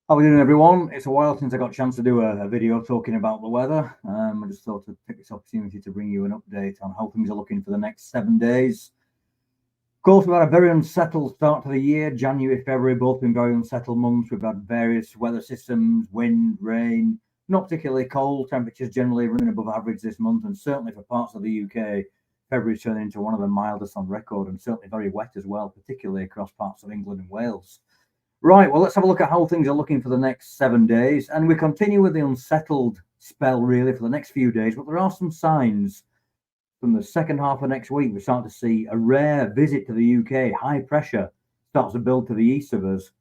How are we doing, everyone? It's a while since I got a chance to do a video talking about the weather. I just thought to take this opportunity to bring you an update on how things are looking for the next 7 days. Of course, we've had a very unsettled start to the year. January, February, both been very unsettled months. We've had various weather systems, wind, rain, not particularly cold. Temperatures generally running above average this month, and certainly for parts of the UK, February's turning into one of the mildest on record, and certainly very wet as well, particularly across parts of England and Wales. Right, well, let's have a look at how things are looking for the next 7 days. And we continue with the unsettled spell, really, for the next few days. But there are some signs from the second half of next week. We're starting to see a rare visit to the UK. High pressure starts to build to the east of us,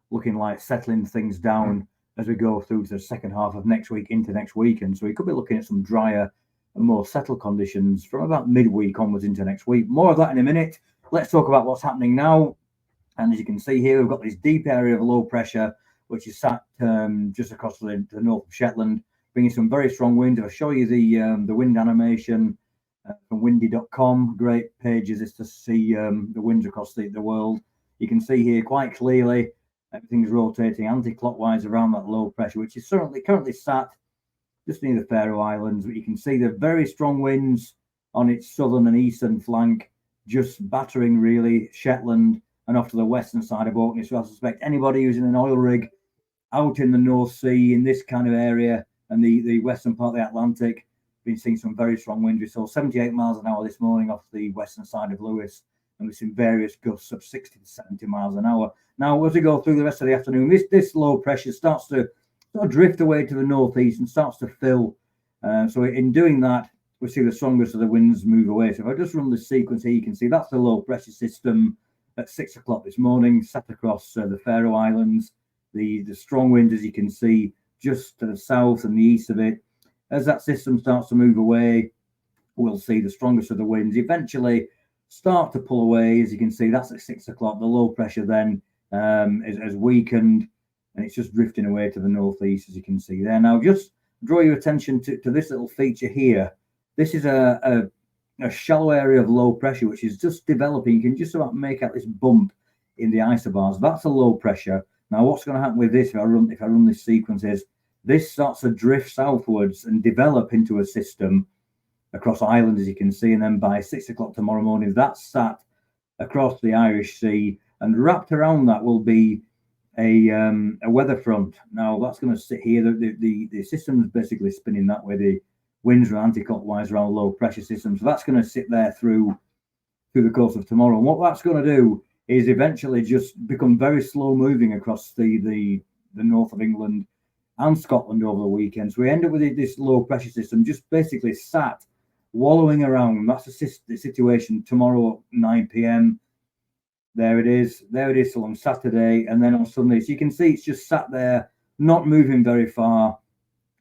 looking like settling things down as we go through to the second half of next week into next weekend. So we could be looking at some drier and more settled conditions from about midweek onwards into next week. More of that in a minute. Let's talk about what's happening now. And as you can see here, we've got this deep area of low pressure, which is sat just across the north of Shetland, bringing some very strong winds. I'll show you the wind animation from windy.com. Great pages is to see the winds across the world. You can see here quite clearly everything's rotating anti-clockwise around that low pressure, which is currently sat just near the Faroe Islands. But you can see the very strong winds on its southern and eastern flank, just battering really Shetland and off to the western side of Orkney. So I suspect anybody who's in an oil rig out in the North Sea in this kind of area and the western part of the Atlantic, been seeing some very strong winds. We saw 78 miles an hour this morning off the western side of Lewis, and we've seen various gusts of 60 to 70 miles an hour. Now, as we go through the rest of the afternoon, this low pressure starts to sort of drift away to the northeast and starts to fill. So in doing that, we see the strongest of the winds move away. So if I just run the sequence here, you can see that's the low pressure system at 6 o'clock this morning, sat across the Faroe Islands. The strong wind, as you can see, just to the south and the east of it. As that system starts to move away, we'll see the strongest of the winds eventually start to pull away. As you can see, that's at 6 o'clock. The low pressure then has weakened, and it's just drifting away to the northeast, as you can see there. Now, just draw your attention to this little feature here. This is a shallow area of low pressure, which is just developing. You can just about make out this bump in the isobars. That's a low pressure. Now, what's going to happen with this if I run this sequence is this starts to drift southwards and develop into a system across Ireland, as you can see. And then by 6 o'clock tomorrow morning, that's sat across the Irish Sea, and wrapped around that will be a weather front. Now, that's going to sit here. The system is basically spinning that way. The winds are anti-clockwise around low pressure systems. So that's going to sit there through the course of tomorrow. And what that's going to do is eventually just become very slow moving across the north of England and Scotland over the weekend. So we end up with this low pressure system just basically sat wallowing around. That's the situation tomorrow at 9 p.m. There it is till on Saturday, and then on Sunday. So you can see it's just sat there, not moving very far.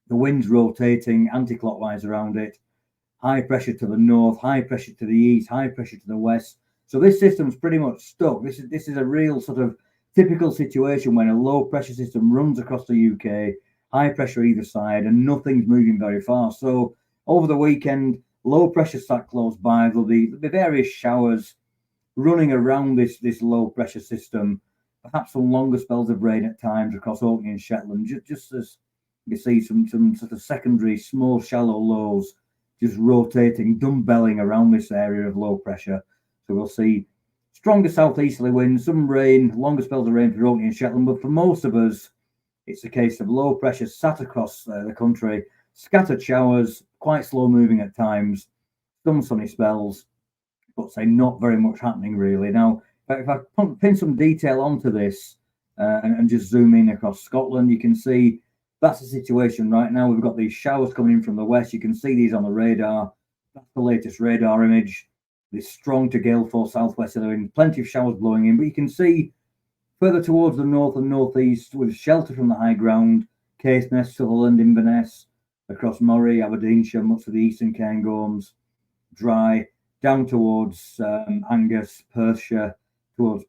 The wind's rotating anti-clockwise around it. High pressure to the north, high pressure to the east, high pressure to the west. So this system's pretty much stuck. This is a real sort of typical situation when a low pressure system runs across the UK, high pressure either side, and nothing's moving very far. So over the weekend, low pressure sat close by. There'll be various showers running around this low pressure system. Perhaps some longer spells of rain at times across Orkney and Shetland, just as you see some sort of secondary small shallow lows just rotating, dumbbelling around this area of low pressure. So we'll see stronger southeasterly winds, some rain, longer spells of rain for Orkney and Shetland. But for most of us, it's a case of low pressure sat across the country, scattered showers, quite slow moving at times, some sunny spells, but say not very much happening really. Now, if I pin some detail onto this and just zoom in across Scotland, you can see that's the situation right now. We've got these showers coming in from the west. You can see these on the radar. That's the latest radar image. This strong to gale force southwesterly wind, plenty of showers blowing in. But you can see further towards the north and northeast, with shelter from the high ground, Caithness, Sutherland, Inverness, across Moray, Aberdeenshire, much of the eastern Cairngorms, dry, down towards Angus, Perthshire, towards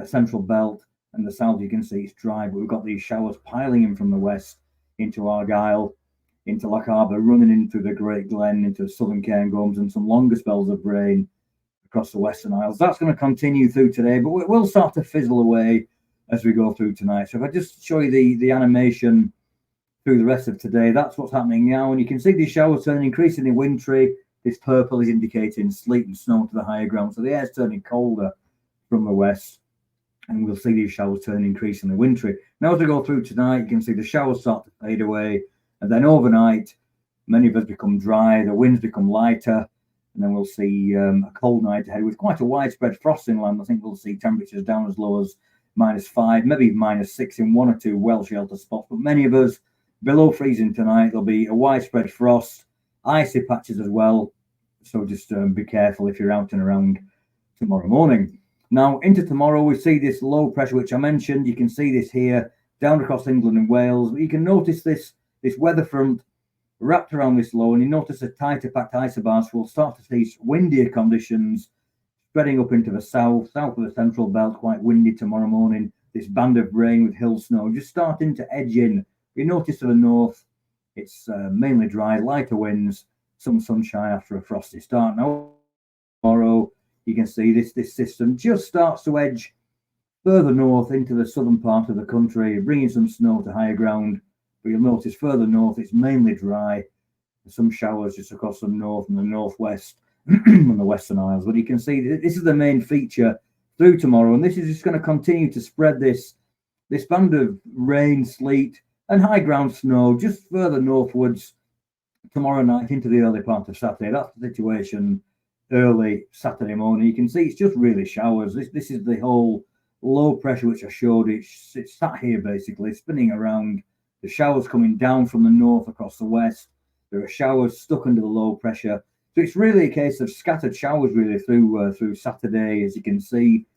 Central Belt, and the south you can see it's dry, but we've got these showers piling in from the west into Argyll, into Loch Harbour, running into the Great Glen, into the southern Cairngorms, and some longer spells of rain across the Western Isles. That's going to continue through today, but we'll start to fizzle away as we go through tonight. So if I just show you the animation through the rest of today, that's what's happening now. And you can see these showers turning increasingly wintry. This purple is indicating sleet and snow to the higher ground. So the air's turning colder from the west, and we'll see these showers turn increasingly wintry. Now, as we go through tonight, you can see the showers start to fade away, and then overnight, many of us become dry, the winds become lighter, and then we'll see a cold night ahead with quite a widespread frost inland. I think we'll see temperatures down as low as -5, maybe -6 in one or two well-sheltered spots, but many of us below freezing tonight. There'll be a widespread frost, icy patches as well, so just be careful if you're out and around tomorrow morning. Now, into tomorrow, we see this low pressure, which I mentioned. You can see this here, down across England and Wales. You can notice this weather front wrapped around this low, and you notice a tighter packed isobars. We'll start to see windier conditions spreading up into the south of the central belt, quite windy tomorrow morning. This band of rain with hill snow just starting to edge in. You notice to the north, it's mainly dry, lighter winds, some sunshine after a frosty start. Now, tomorrow, you can see this system just starts to edge further north into the southern part of the country, bringing some snow to higher ground. But you'll notice further north, it's mainly dry. There's some showers just across the north and the northwest and the Western Isles. But you can see this is the main feature through tomorrow, and this is just going to continue to spread this band of rain, sleet, and high ground snow just further northwards tomorrow night into the early part of Saturday. That's the situation early Saturday morning. You can see it's just really showers. This is the whole low pressure which I showed. It's sat here basically spinning around. The showers coming down from the north across the west. There are showers stuck under the low pressure. So it's really a case of scattered showers really through Saturday, as you can see.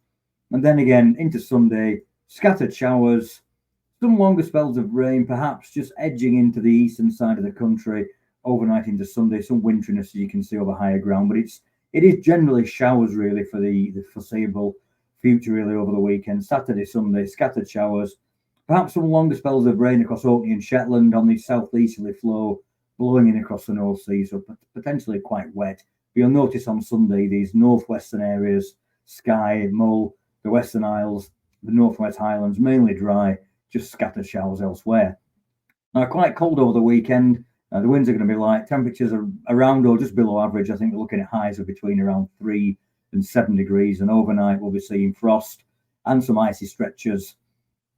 And then again into Sunday, scattered showers, some longer spells of rain, perhaps just edging into the eastern side of the country overnight into Sunday, some winteriness as you can see over higher ground. But it is generally showers really for the foreseeable future really over the weekend. Saturday, Sunday, scattered showers, perhaps some longer spells of rain across Orkney and Shetland on the southeasterly flow blowing in across the North Sea, so potentially quite wet. But you'll notice on Sunday these northwestern areas, Skye, Mull, the Western Isles, the Northwest Highlands, mainly dry, just scattered showers elsewhere. Now, quite cold over the weekend. The winds are going to be light. Temperatures are around or just below average. I think we're looking at highs of between around 3 and 7 degrees. And overnight, we'll be seeing frost and some icy stretches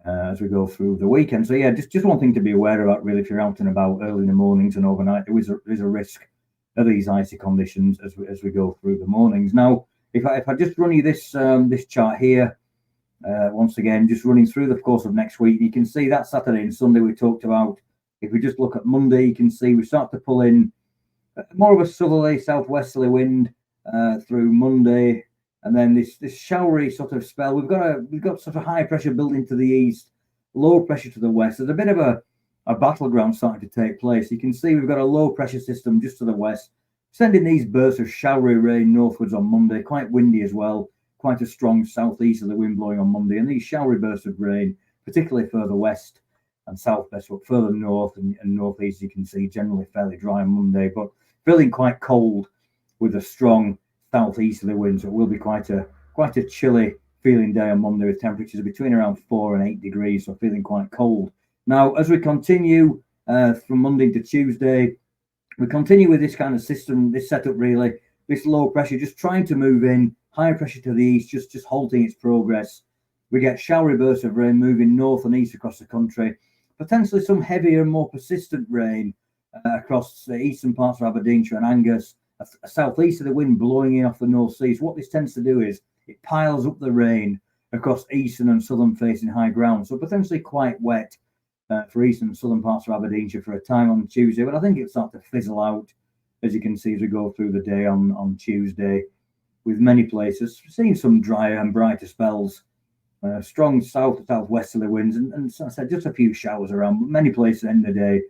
as we go through the weekend. So, yeah, just one thing to be aware about, really, if you're out and about early in the mornings and overnight, there is a risk of these icy conditions as we go through the mornings. Now, if I just run you this chart here, once again, just running through the course of next week, you can see that Saturday and Sunday we talked about. If we just look at Monday, you can see we start to pull in more of a southerly, southwesterly wind through Monday, and then this showery sort of spell. We've got sort of high pressure building to the east, low pressure to the west. There's a bit of a battleground starting to take place. You can see we've got a low pressure system just to the west, sending these bursts of showery rain northwards on Monday, quite windy as well, quite a strong southeasterly wind blowing on Monday, and these showery bursts of rain, particularly further west and southwest, but further north and northeast, you can see generally fairly dry on Monday, but feeling quite cold with a strong southeasterly wind. So it will be quite a chilly feeling day on Monday with temperatures between around 4 and 8 degrees, so feeling quite cold. Now, as we continue from Monday to Tuesday, we continue with this kind of system, this setup really, this low pressure just trying to move in, high pressure to the east, just halting its progress. We get showery bursts of rain moving north and east across the country, potentially some heavier and more persistent rain across the eastern parts of Aberdeenshire and Angus, a southeasterly wind blowing in off the North Sea. So what this tends to do is it piles up the rain across eastern and southern facing high ground, so potentially quite wet for eastern and southern parts of Aberdeenshire for a time on Tuesday, but I think it'll start to fizzle out, as you can see as we go through the day on Tuesday, with many places seeing some drier and brighter spells. Strong south to southwesterly winds, and as I said, just a few showers around, but many places at the end of the day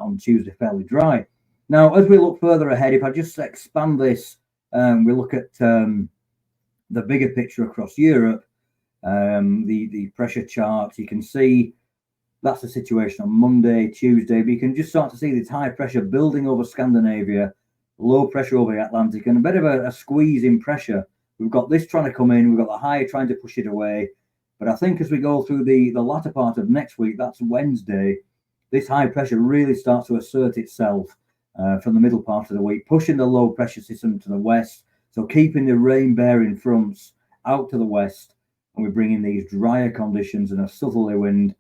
on Tuesday fairly dry. Now, as we look further ahead, if I just expand this, we look at the bigger picture across Europe, the pressure charts. You can see that's the situation on Monday, Tuesday, but you can just start to see this high pressure building over Scandinavia, low pressure over the Atlantic, and a bit of a squeeze in pressure. We've got this trying to come in, we've got the high trying to push it away, But I think as we go through the latter part of next week, that's Wednesday, this high pressure really starts to assert itself from the middle part of the week, pushing the low pressure system to the west. So keeping the rain bearing fronts out to the west, and we bring in these drier conditions and a southerly wind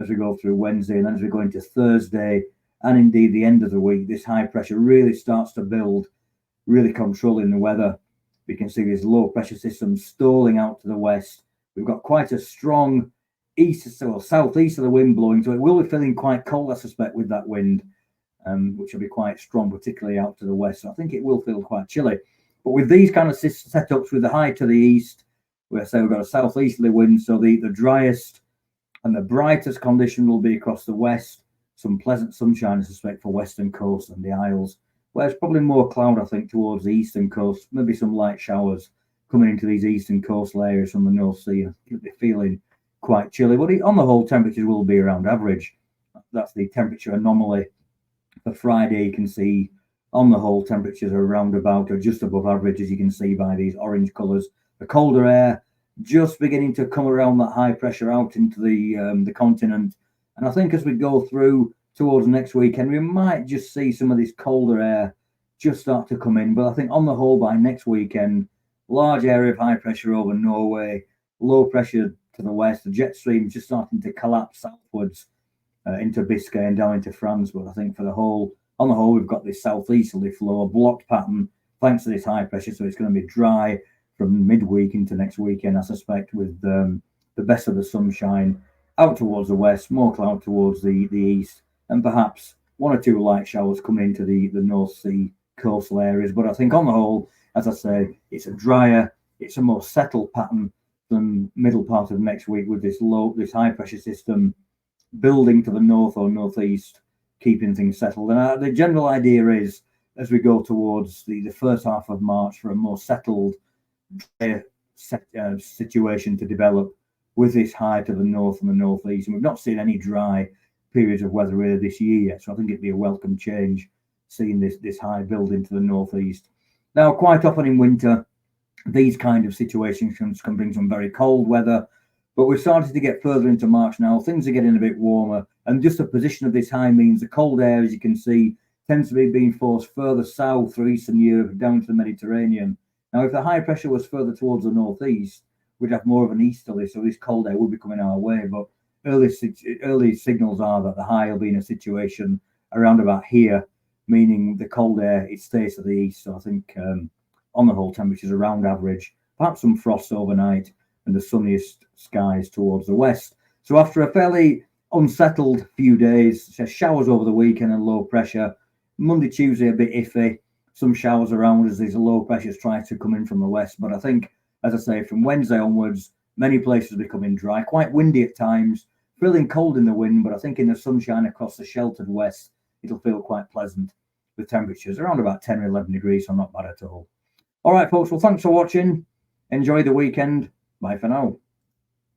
as we go through Wednesday, and then as we go into Thursday and indeed the end of the week, this high pressure really starts to build, really controlling the weather. We can see this low pressure system stalling out to the west. We've got quite a strong east or southeast of the wind blowing, so it will be feeling quite cold, I suspect, with that wind, which will be quite strong, particularly out to the west. So I think it will feel quite chilly. But with these kind of setups, with the high to the east, we've got a southeasterly wind, so the driest and the brightest condition will be across the west. Some pleasant sunshine, I suspect, for western coast and the Isles. Whereas probably more cloud, I think, towards the eastern coast. Maybe some light showers coming into these eastern coastal areas from the North Sea. You'll be feeling quite chilly, but on the whole, temperatures will be around average. That's the temperature anomaly for Friday. You can see on the whole, temperatures are around about or just above average, as you can see by these orange colours. The colder air just beginning to come around that high pressure out into the continent. And I think as we go through towards next weekend, we might just see some of this colder air just start to come in. But I think on the whole, by next weekend, large area of high pressure over Norway, low pressure to the west, the jet stream just starting to collapse southwards into Biscay and down into France. But I think on the whole, we've got this southeasterly flow, a blocked pattern, thanks to this high pressure. So it's going to be dry from midweek into next weekend, I suspect, with the best of the sunshine out towards the west, more cloud towards the east, and perhaps one or two light showers coming into the North Sea coastal areas. But I think on the whole, as I say, it's a more settled pattern than middle part of next week, with this high pressure system building to the north or northeast, keeping things settled. And the general idea is, as we go towards the first half of March, for a more settled situation to develop with this high to the north and the northeast. And we've not seen any dry periods of weather really this year yet, so I think it'd be a welcome change seeing this high build into the northeast. Now, quite often in winter, these kind of situations can bring some very cold weather, but we're starting to get further into March now. Things are getting a bit warmer, and just the position of this high means the cold air, as you can see, tends to be being forced further south through Eastern Europe down to the Mediterranean. Now, if the high pressure was further towards the northeast, we'd have more of an easterly, so this cold air would be coming our way. But early signals are that the high will be in a situation around about here, meaning the cold air, it stays to the east. So I think on the whole, temperatures around average, perhaps some frost overnight, and the sunniest skies towards the west. So after a fairly unsettled few days, showers over the weekend and low pressure, Monday, Tuesday a bit iffy, some showers around as these low pressures try to come in from the west. But I think, as I say, from Wednesday onwards, many places are becoming dry, quite windy at times, feeling cold in the wind, but I think in the sunshine across the sheltered west, it'll feel quite pleasant with temperatures around about 10 or 11 degrees, so not bad at all. All right, folks, well, thanks for watching. Enjoy the weekend. Bye for now.